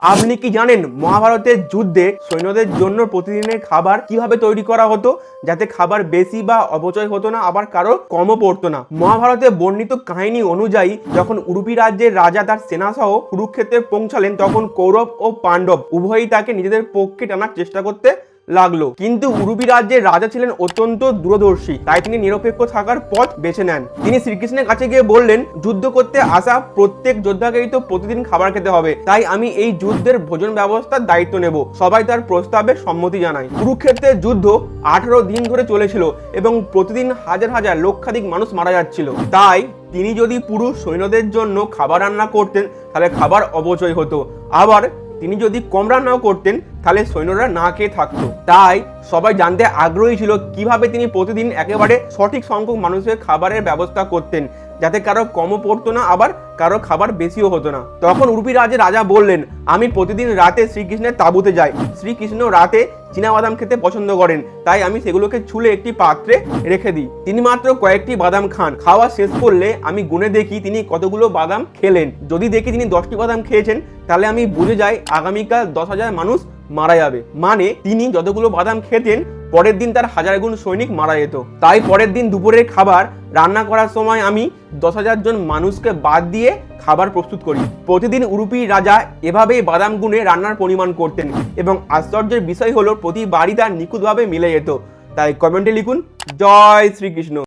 আপনি কি জানেন মহাভারতের যুদ্ধে সৈন্যদের জন্য প্রতিদিনের খাবার কিভাবে তৈরি করা হতো, যাতে খাবার বেশি বা অপচয় হতো না, আবার কারো কমও পড়তো না। মহাভারতে বর্ণিত কাহিনী অনুযায়ী যখন উডুপি রাজ্যের রাজা তার সেনাসহ কুরুক্ষেত্রে পৌঁছালেন, তখন কৌরব ও পাণ্ডব উভয়ই তাকে নিজেদের পক্ষে টানার চেষ্টা করতে লাগলো। কিন্তু উডুপি রাজ্যের রাজা ছিলেন অত্যন্ত দূরদর্শী, তাই তিনি নিরপেক্ষ থাকার পথ বেছে নেন। তিনি শ্রীকৃষ্ণের কাছে গিয়ে বললেন, যুদ্ধ করতে আসা প্রত্যেক যোদ্ধাকেই তো প্রতিদিন খাবার খেতে হবে, তাই আমি এই যুদ্ধের ভোজন ব্যবস্থার দায়িত্ব নেব। সবাই তার প্রস্তাবে সম্মতি জানায়। কুরুক্ষেত্রের যুদ্ধ 18 দিন ধরে চলেছিল এবং প্রতিদিন হাজার হাজার লক্ষাধিক মানুষ মারা যাচ্ছিল। তাই তিনি যদি পুরো সৈন্যদের জন্য খাবার রান্না করতেন, তাহলে খাবার অপচয় হতো। আবার তিনি যদি কম রান্নাও করতেন, তাহলে সৈন্যরা না খেয়ে থাকতো। তাই সবাই জানতে আগ্রহী ছিল কিভাবে তিনি প্রতিদিন একেবারে সঠিক সংখ্যক মানুষের খাবারের ব্যবস্থা করতেন, যাতে কারো কমও পড়তো না, আবার কারো খাবার বেশিও হতো না। তখন উডুপি রাজ্যের রাজা বললেন, আমি প্রতিদিন রাতে শ্রীকৃষ্ণের তাঁবুতে যাই। শ্রীকৃষ্ণ রাতে চীনাবাদাম খেতে পছন্দ করেন, তাই আমি সেগুলোকে ছুলে একটি পাত্রে রেখে দিই। তিনি মাত্র কয়েকটি বাদাম খান। খাওয়া শেষ করলে আমি গুনে দেখি তিনি কতগুলো বাদাম খেলেন। যদি দেখি তিনি 10টি বাদাম খেয়েছেন, তাহলে আমি বুঝে যাই আগামীকাল 10,000 মানুষ মারা যাবে। মানে তিনি যতগুলো বাদাম খেতেন, পরের দিন তার 1000 গুণ সৈনিক মারা যেত। তাই পরের দিন দুপুরের খাবার রান্না করার সময় আমি 10,000 জন মানুষকে বাদ দিয়ে খাবার প্রস্তুত করি। প্রতিদিন উডুপি রাজা এভাবেই বাদাম গুনে রান্নার পরিমাণ করতেন এবং আশ্চর্যের বিষয় হলো প্রতিবারই তার নিখুঁতভাবে মিলে যেত। তাই কমেন্টে লিখুন, জয় শ্রীকৃষ্ণ।